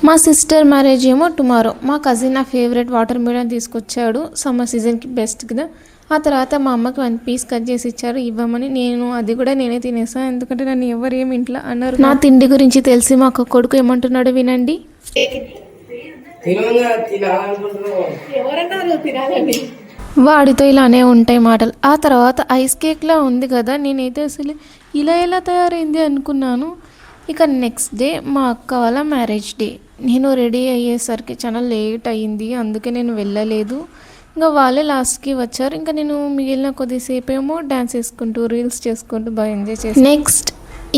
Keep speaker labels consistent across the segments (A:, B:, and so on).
A: మా sister marriage ఏమో tomorrow. మా కజిన్ నా ఫేవరెట్ వాటర్ మిలన్ తీసుకొచ్చాడు, సమ్మర్ సీజన్కి బెస్ట్ కదా. ఆ తర్వాత మా అమ్మకి 1 పీస్ కట్ చేసి ఇచ్చారు ఇవ్వమని. అది కూడా నేనే తినేసాను, ఎందుకంటే నన్ను ఎవరు ఏమి ఇంట్లో అన్నారు. నా తిండి గురించి తెలిసి మా కొడుకు ఏమంటున్నాడు వినండి. వాడితో ఇలానే ఉంటాయి మాటలు. ఆ తర్వాత ఐస్ కేక్లా ఉంది కదా, నేనైతే అసలు ఇలా ఎలా తయారైంది అనుకున్నాను. ఇక నెక్స్ట్ డే మా అక్క వాళ్ళ మ్యారేజ్ డే. నేను రెడీ అయ్యేసరికి చాలా లేట్ అయ్యింది, అందుకే నేను వెళ్ళలేదు. ఇంకా వాళ్ళే లాస్ట్కి వచ్చారు. ఇంకా నేను మిగిలిన కొద్దిసేపు ఏమో డ్యాన్స్ వేసుకుంటూ రీల్స్ చేసుకుంటూ బాగా ఎంజాయ్ చేసి, నెక్స్ట్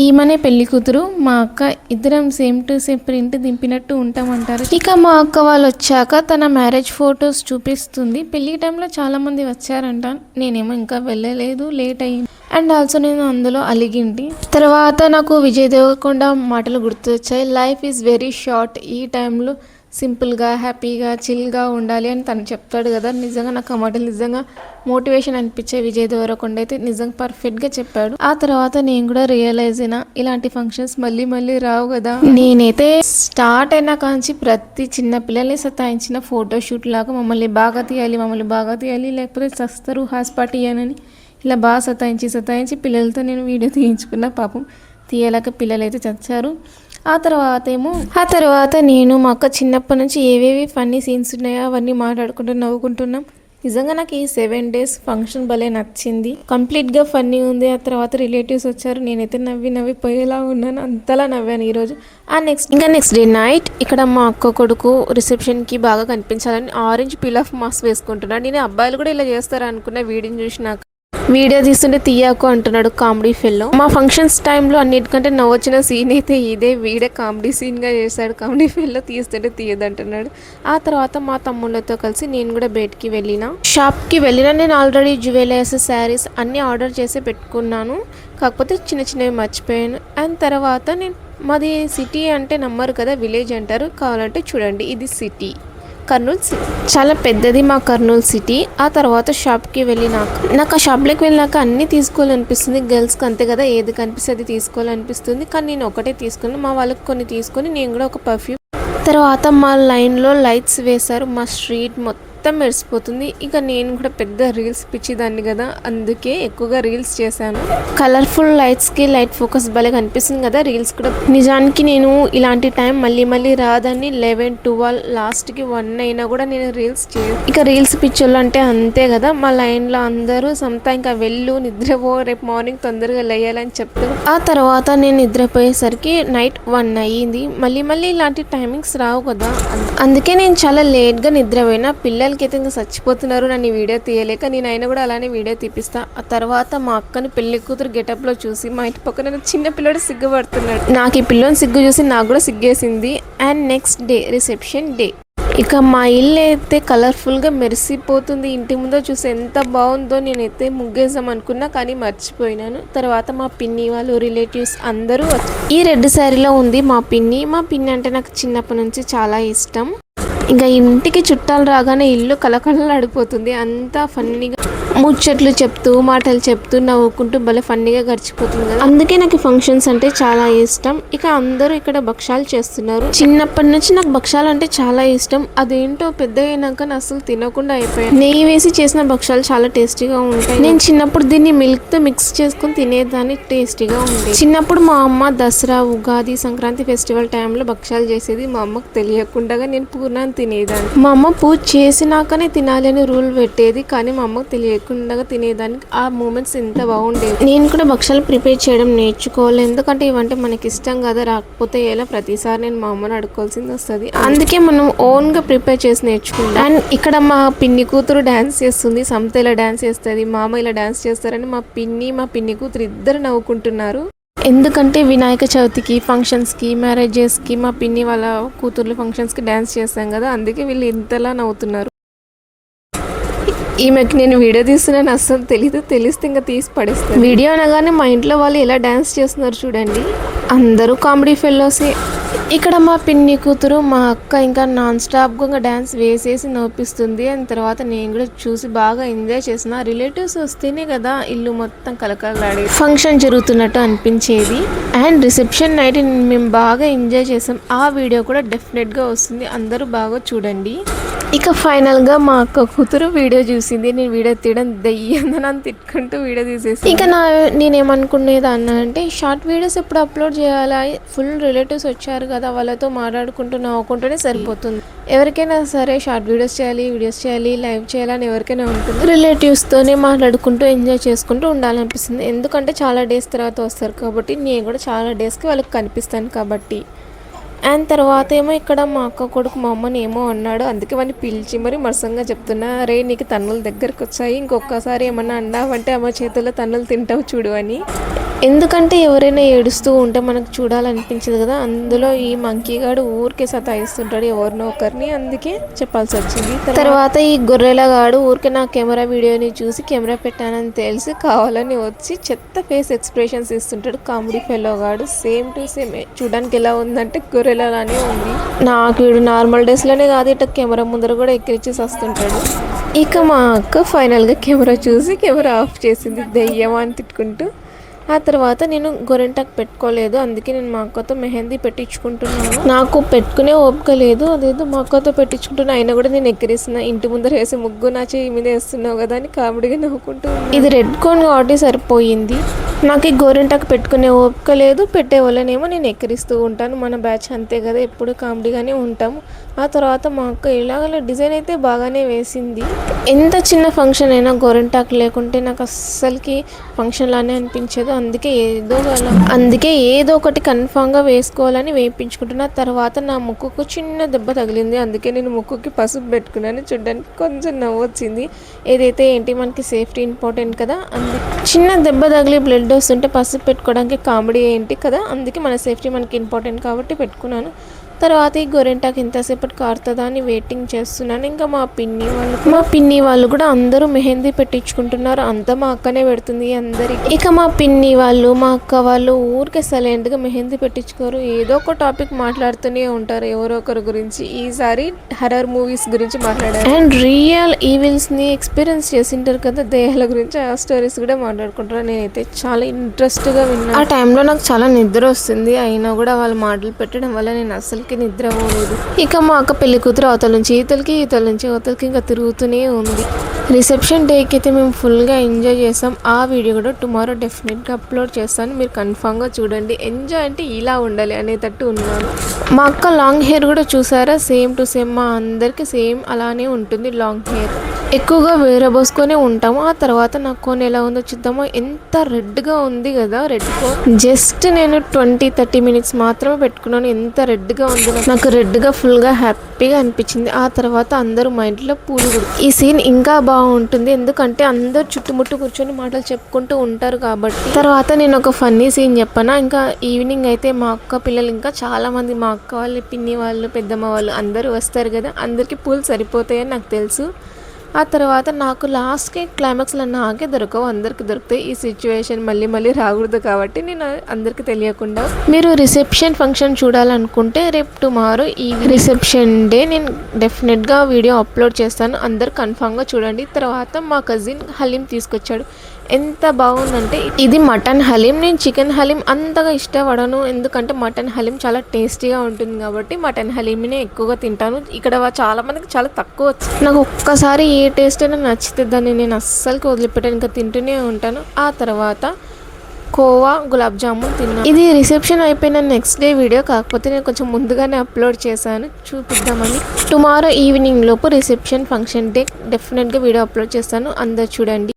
A: ఈమెనే పెళ్లి కూతురు మా అక్క. ఇద్దరం సేమ్ టు సేమ్ ప్రింట్ దింపినట్టు ఉంటామంటారు. ఇక మా అక్క వాళ్ళు వచ్చాక తన మ్యారేజ్ ఫొటోస్ చూపిస్తుంది. పెళ్లి టైంలో చాలా మంది వచ్చారంట, నేనేమో ఇంకా వెళ్ళలేదు, లేట్ అయ్యింది. అండ్ ఆల్సో నేను అందులో అలిగింటి. తర్వాత నాకు విజయ్ దేవరకొండ మాటలు గుర్తొచ్చాయి. లైఫ్ ఈజ్ వెరీ షార్ట్, ఈ టైంలో సింపుల్గా హ్యాపీగా చిల్గా ఉండాలి అని తను చెప్తాడు కదా. నిజంగా నాకు ఆ మాటలు నిజంగా మోటివేషన్ అనిపించే. విజయ్ దేవరకొండ అయితే నిజంగా పర్ఫెక్ట్గా చెప్పాడు. ఆ తర్వాత నేను కూడా రియలైజ్ అయినా ఇలాంటి ఫంక్షన్స్ మళ్ళీ మళ్ళీ రావు కదా. నేనైతే స్టార్ట్ అయినా కాంచి ప్రతి చిన్న పిల్లల్ని సతాయించిన ఫోటోషూట్ లాగా మమ్మల్ని బాగా తీయాలి లేకపోతే చస్తారు హాస్పార్టీ అని ఇలా బాగా సతాయించి పిల్లలతో నేను వీడియో తీయించుకున్న. పాపం తీయలేక పిల్లలైతే చచ్చారు. ఆ తర్వాత నేను మా అక్క చిన్నప్పటి నుంచి ఏవేవి ఫన్నీ సీన్స్ ఉన్నాయో అవన్నీ మాట్లాడుకుంటూ నవ్వుకుంటున్నాం. నిజంగా నాకు ఈ 7 days ఫంక్షన్ భలే నచ్చింది, కంప్లీట్గా ఫన్నీ ఉంది. ఆ తర్వాత రిలేటివ్స్ వచ్చారు, నేనైతే నవ్వి పోయేలా ఉన్నాను, అంతలా నవ్వాను ఈరోజు. నెక్స్ట్ డే నైట్ ఇక్కడ మా అక్క కొడుకు రిసెప్షన్కి బాగా కనిపించాలని ఆరెంజ్ పీల్ ఆఫ్ మాస్క్ వేసుకుంటున్నాడు. నేను అబ్బాయిలు కూడా ఇలా చేస్తారు అనుకున్న వీడియోని చూసినాక. వీడియో తీస్తుంటే తీయకు అంటున్నాడు, కామెడీ ఫెల్లో. మా ఫంక్షన్స్ టైంలో అన్నిటికంటే నవ్వొచ్చిన సీన్ అయితే ఇదే. వీడే కామెడీ సీన్గా చేశాడు, కామెడీ ఫెల్లో తీస్తుంటే తీయదంటున్నాడు. ఆ తర్వాత మా తమ్ముళ్ళతో కలిసి నేను కూడా బయటికి షాప్కి వెళ్ళిన. నేను ఆల్రెడీ జ్యువెలర్స్, శారీస్ అన్నీ ఆర్డర్ చేసి పెట్టుకున్నాను, కాకపోతే చిన్నవి మర్చిపోయాను. అండ్ తర్వాత మాది సిటీ అంటే నమ్మరు కదా, విలేజ్ అంటారు. కావాలంటే చూడండి, ఇది సిటీ, కర్నూలు సిటీ, చాలా పెద్దది మా కర్నూలు సిటీ. ఆ తర్వాత షాప్కి నాకు ఆ షాప్లోకి వెళ్ళినాక అన్నీ తీసుకోవాలనిపిస్తుంది. గర్ల్స్కి అంతే కదా, ఏది కనిపిస్తే అది తీసుకోవాలనిపిస్తుంది. కానీ నేను ఒకటే తీసుకున్నాను, మా వాళ్ళకి కొన్ని తీసుకొని నేను కూడా ఒక పర్ఫ్యూమ్. తర్వాత మా లైన్లో లైట్స్ వేశారు, మా స్ట్రీట్ మొత్తం మెరిసిపోతుంది. ఇక నేను కూడా పెద్ద రీల్స్ పిచ్చిదాన్ని కదా, అందుకే ఎక్కువగా రీల్స్ చేశాను. కలర్ఫుల్ లైట్స్కి లైట్ ఫోకస్ భలే కనిపిస్తుంది కదా రీల్స్ కూడా. నిజానికి నేను ఇలాంటి టైం మళ్ళీ రాదని 11, 12 లాస్ట్కి 1 అయినా కూడా నేను రీల్స్ ఇక రీల్స్ పిక్చర్లు అంటే అంతే కదా. మా లైన్లో అందరూ సొంత ఇంకా వెళ్ళు నిద్రపో, రేపు మార్నింగ్ తొందరగా లేయాలని చెప్తారు. ఆ తర్వాత నేను నిద్రపోయేసరికి నైట్ 1 అయ్యింది. మళ్ళీ ఇలాంటి టైమింగ్స్ రావు కదా, అందుకే నేను చాలా లేట్గా నిద్రపోయినా. పిల్లలకి అయితే ఇంకా చచ్చిపోతున్నారు నన్ను వీడియో తీయలేక, నేను అయినా కూడా అలానే వీడియో తీపిస్తా. ఆ తర్వాత మా అక్కని పెళ్లి కూతురు గెటప్లో చూసి మా ఇంటి పక్కన చిన్న పిల్లడు సిగ్గుపడుతున్నాడు. నాకు ఈ పిల్లని సిగ్గు చూసి నాకు కూడా సిగ్గేసింది. And next day reception day. ఇక మా ఇల్లు అయితే కలర్ఫుల్గా మెరిసిపోతుంది. ఇంటి ముందో చూసి ఎంత బాగుందో. నేనైతే ముగ్గేసాం అనుకున్నా కానీ మర్చిపోయినాను. తర్వాత మా పిన్ని వాళ్ళు, రిలేటివ్స్ అందరూ ఈ రెడ్ శారీలో ఉంది మా పిన్ని. అంటే నాకు చిన్నప్పటి నుంచి చాలా ఇష్టం. ఇంకా ఇంటికి చుట్టాలు రాగానే ఇల్లు కలకలలాడిపోతుంది. అంతా ఫన్నీగా ముచ్చట్లు చెప్తూ, మాటలు చెప్తూ, నవ్వుకుంటూ భలే ఫన్నీగా గడిచిపోతుంది కదా. అందుకే నాకు ఫంక్షన్స్ అంటే చాలా ఇష్టం. ఇక అందరూ ఇక్కడ భక్షాలు చేస్తున్నారు. చిన్నప్పటి నుంచి నాకు భక్షాలు అంటే చాలా ఇష్టం. అదేంటో పెద్ద అయినాక అసలు తినకుండా అయిపోయాను. నెయ్యి వేసి చేసిన భక్షాలు చాలా టేస్టీగా ఉంటాయి. నేను చిన్నప్పుడు దీన్ని మిల్క్తో మిక్స్ చేసుకుని తినేదాన్ని, టేస్టీగా ఉండేది. చిన్నప్పుడు మా అమ్మ దసరా, ఉగాది, సంక్రాంతి ఫెస్టివల్ టైంలో భక్షాలు చేసేది. మా అమ్మకు తెలియకుండా నేను పూర్ణాన్ని తినేదాన్ని. మా అమ్మ పూజ చేసినాకనే తినాలి అని రూల్ పెట్టేది, కానీ మా అమ్మకు తెలియకుండా తినేదానికి. ఆ మూమెంట్స్ ఎంత బాగుండేది. నేను కూడా భక్షాలు ప్రిపేర్ చేయడం నేర్చుకోవాలి, ఎందుకంటే ఇవంటే మనకి ఇష్టం కదా, రాకపోతే ఎలా ప్రతిసారి నేను మా అమ్మని అడుకోవాల్సింది వస్తుంది. అందుకే మనం ఓన్గా ప్రిపేర్ చేసి నేర్చుకుంటాం. అండ్ ఇక్కడ మా పిన్ని కూతురు డ్యాన్స్ చేస్తుంది, సంత ఇలా డ్యాన్స్ చేస్తుంది, మామ ఇలా డ్యాన్స్ చేస్తారని మా పిన్ని కూతురు ఇద్దరు నవ్వుకుంటున్నారు. ఎందుకంటే వినాయక చవితికి, ఫంక్షన్స్కి, మ్యారేజెస్కి మా పిన్ని వాళ్ళ కూతుర్లు ఫంక్షన్స్కి డ్యాన్స్ చేస్తాం కదా, అందుకే వీళ్ళు ఇంతలా నవ్వుతున్నారు. ఈమెకి నేను వీడియో తీస్తున్నాను అస్సలు తెలిస్తే ఇంకా తీసి పడేస్తాను. వీడియో అనగానే మా ఇంట్లో వాళ్ళు ఎలా డ్యాన్స్ చేస్తున్నారు చూడండి, అందరూ కామెడీ ఫెల్లోసే. ఇక్కడ మా పిన్ని కూతురు మా అక్క ఇంకా నాన్ స్టాప్గా డ్యాన్స్ వేసేసి నవ్విస్తుంది. అండ్ తర్వాత నేను కూడా చూసి బాగా ఎంజాయ్ చేసిన. రిలేటివ్స్ వస్తేనే కదా ఇల్లు మొత్తం కలకలాడే ఫంక్షన్ జరుగుతున్నట్టు అనిపించేది. అండ్ రిసెప్షన్ నైట్ మేము బాగా ఎంజాయ్ చేసాం. ఆ వీడియో కూడా డెఫినెట్గా వస్తుంది, అందరూ బాగా చూడండి. ఇక ఫైనల్గా మా అక్క కూతురు వీడియో చూసింది. నేను వీడియో తీయడం దయ్యందని నన్ను తిట్టుకుంటూ వీడియో తీసేసి ఇక నేనేమనుకునేది అంటే షార్ట్ వీడియోస్ ఎప్పుడు అప్లోడ్ చేయాలా, ఫుల్ రిలేటివ్స్ వచ్చారు కదా వాళ్ళతో మాట్లాడుకుంటూ నవ్వుకుంటూనే సరిపోతుంది. ఎవరికైనా సరే షార్ట్ వీడియోస్ చేయాలి, లైవ్ చేయాలని ఎవరికైనా ఉంటుంది. రిలేటివ్స్తోనే మాట్లాడుకుంటూ ఎంజాయ్ చేసుకుంటూ ఉండాలనిపిస్తుంది. ఎందుకంటే చాలా డేస్ తర్వాత వస్తారు కాబట్టి, నేను కూడా చాలా డేస్కి వాళ్ళకి కనిపిస్తాను కాబట్టి. అండ్ తర్వాత ఏమో ఇక్కడ మా అక్క కొడుకు మా అమ్మని ఏమో అన్నాడు. అందుకే వాడిని పిలిచి మరి మరసంగా చెప్తున్నా, రే నీకు తన్నులు దగ్గరకు వచ్చాయి, ఇంకొకసారి ఏమన్నా అన్నావంటే అమ్మ చేతుల్లో తన్నులు తింటావు చూడు అని. ఎందుకంటే ఎవరైనా ఏడుస్తూ ఉంటే మనకు చూడాలనిపించదు కదా. అందులో ఈ మంకీగాడు ఊరికే సతాయిస్తుంటాడు ఎవరినో ఒకరిని, అందుకే చెప్పాల్సి వచ్చింది. తర్వాత ఈ గొర్రెలగాడు ఊరికే నా కెమెరా వీడియోని చూసి కెమెరా పెట్టానని తెలిసి కావాలని వచ్చి చెత్త ఫేస్ ఎక్స్ప్రెషన్స్ ఇస్తుంటాడు. కామెడీ ఫెలో గాడు సేమ్ టు సేమ్ చూడడానికి ఎలా ఉందంటే గొర్రెలలానే ఉంది. నాకు వీడు నార్మల్ డేస్లోనే కాదు, ఇట్లా కెమెరా ముందర కూడా ఎక్కిరిచేసి వస్తుంటాడు. ఇక మా అక్క ఫైనల్గా కెమెరా చూసి కెమెరా ఆఫ్ చేసింది దెయ్యమా అని తిట్టుకుంటూ. ఆ తర్వాత నేను గొరెంటాకు పెట్టుకోలేదు, అందుకే నేను మా అక్కతో మెహందీ పెట్టించుకుంటున్నాను. నాకు పెట్టుకునే ఓపిక లేదు, అదేదో మా అక్కతో పెట్టించుకుంటున్నా. అయినా కూడా నేను ఎక్కిరిస్తున్నా. ఇంటి ముందర వేసే ముగ్గు నా చేయి మీద వేస్తున్నావు కదా అని కామెడీగా నవ్వుకుంటున్నాను. ఇది రెడ్ కోన్ కాబట్టి సరిపోయింది. నాకు ఈ గోరింటాకు పెట్టుకునే ఓపిక లేదు, పెట్టే వాళ్ళనేమో నేను ఎక్కిరిస్తూ ఉంటాను. మన బ్యాచ్ అంతే కదా, ఎప్పుడు కామెడీగానే ఉంటాము. ఆ తర్వాత మా అక్క ఇలాగ డిజైన్ అయితే బాగానే వేసింది. ఎంత చిన్న ఫంక్షన్ అయినా గోరింటాకు లేకుంటే నాకు అస్సలకి ఫంక్షన్ లానే అనిపించదు. అందుకే ఏదో ఒకటి కన్ఫామ్గా వేసుకోవాలని వేయించుకుంటున్నా. తర్వాత నా ముక్కుకు చిన్న దెబ్బ తగిలింది, అందుకే నేను ముక్కుకి పసుపు పెట్టుకున్నాను. చూడడానికి కొంచెం నవ్వు వచ్చింది. ఏదైతే ఏంటి మనకి సేఫ్టీ ఇంపార్టెంట్ కదా, అందుకే చిన్న దెబ్బ తగిలి బ్లడ్ వస్తుంటే పసుపు పెట్టుకోవడానికి కామెడీ ఏంటి కదా, అందుకే మన సేఫ్టీ మనకి ఇంపార్టెంట్ కాబట్టి పెట్టుకున్నాను. తర్వాత ఈ గొరెంటాకు ఎంతసేపటి కారుతుందా అని వెయిటింగ్ చేస్తున్నాను. ఇంకా మా పిన్ని వాళ్ళు కూడా అందరూ మెహందీ పెట్టించుకుంటున్నారు. అంతా మా అక్కనే పెడుతుంది అందరికి. ఇక మా పిన్ని వాళ్ళు మా అక్క వాళ్ళు ఊరికే సైలెంట్గా మెహందీ పెట్టించుకోరు, ఏదో ఒక టాపిక్ మాట్లాడుతూనే ఉంటారు ఎవరో ఒకరి గురించి. ఈసారి హర్రర్ మూవీస్ గురించి మాట్లాడారు. అండ్ రియల్ ఈవిల్స్ని ఎక్స్పీరియన్స్ చేసింటారు కదా, దయ్యాల గురించి ఆ స్టోరీస్ కూడా మాట్లాడుకుంటారు. నేనైతే చాలా ఇంట్రెస్ట్గా విన్నాను. ఆ టైంలో నాకు చాలా నిద్ర వస్తుంది, అయినా కూడా వాళ్ళు మాటలు పెట్టడం వల్ల నేను అసలు నిద్ర పోలేదు. ఇక మా అక్క పెళ్లి కూతురు అవతల నుంచి ఈతలకి ఇంకా తిరుగుతూనే ఉంది. రిసెప్షన్ డేకి అయితే మేము ఫుల్గా ఎంజాయ్ చేస్తాం. ఆ వీడియో కూడా టుమారో డెఫినెట్గా అప్లోడ్ చేస్తాను, మీరు కన్ఫామ్గా చూడండి. ఎంజాయ్ అంటే ఇలా ఉండాలి అనేటట్టు ఉన్నాను. మా అక్క లాంగ్ హెయిర్ కూడా చూసారా, సేమ్ టు సేమ్ మా అందరికి సేమ్ అలానే ఉంటుంది. లాంగ్ హెయిర్ ఎక్కువగా వేరబోసుకొని ఉంటాము. ఆ తర్వాత నా కోన్ ఎలా ఉందో చూద్దామో. ఎంత రెడ్గా ఉంది కదా రెడ్ కోన్. జస్ట్ నేను 20-30 మినిట్స్ మాత్రమే పెట్టుకున్నాను, ఎంత రెడ్గా ఉంది. నాకు రెడ్గా ఫుల్గా హ్యాపీగా అనిపించింది. ఆ తర్వాత అందరూ మా ఇంట్లో పూలు ఈ సీన్ ఇంకా బాగుంటుంది, ఎందుకంటే అందరు చుట్టుముట్టు కూర్చొని మాటలు చెప్పుకుంటూ ఉంటారు కాబట్టి. తర్వాత నేను ఒక ఫన్నీ సీన్ చెప్పాను. ఇంకా ఈవినింగ్ అయితే మా అక్క పిల్లలు ఇంకా చాలా మంది, మా అక్క వాళ్ళు, పిన్ని వాళ్ళు, పెద్దమ్మ వాళ్ళు అందరూ వస్తారు కదా, అందరికీ పూలు సరిపోతాయని నాకు తెలుసు. ఆ తర్వాత నాకు లాస్ట్కి క్లైమాక్స్లో నాకే దొరకవు, అందరికి దొరుకుతాయి. ఈ సిచ్యువేషన్ మళ్ళీ రాకూడదు కాబట్టి నేను అందరికీ తెలియకుండా. మీరు రిసెప్షన్ ఫంక్షన్ చూడాలనుకుంటే రేపు టుమారో ఈ రిసెప్షన్ డే నేను డెఫినెట్గా వీడియో అప్లోడ్ చేస్తాను, అందరు కన్ఫామ్గా చూడండి. తర్వాత మా కజిన్ హలీం తీసుకొచ్చాడు, ఎంత బాగుందంటే ఇది మటన్ హలీం. నేను చికెన్ హలీం అంతగా ఇష్టపడను, ఎందుకంటే మటన్ హలీం చాలా టేస్టీగా ఉంటుంది కాబట్టి మటన్ హలీంనే ఎక్కువగా తింటాను. ఇక్కడ చాలా మందికి చాలా తక్కువ వచ్చింది. నాకు ఒక్కసారి ఏ టేస్ట్ అయినా నచ్చితే దాన్ని నేను అస్సలకి వదిలిపెట్టాను, ఇంకా తింటూనే ఉంటాను. ఆ తర్వాత కోవా, గులాబ్ జామున్ తిన్నాను. ఇది రిసెప్షన్ అయిపోయిన నెక్స్ట్ డే వీడియో, కాకపోతే నేను కొంచెం ముందుగానే అప్లోడ్ చేశాను చూపిద్దామని. టుమారో ఈవినింగ్ లోపు రిసెప్షన్ ఫంక్షన్ డే డెఫినెట్గా వీడియో అప్లోడ్ చేస్తాను, అందరు చూడండి.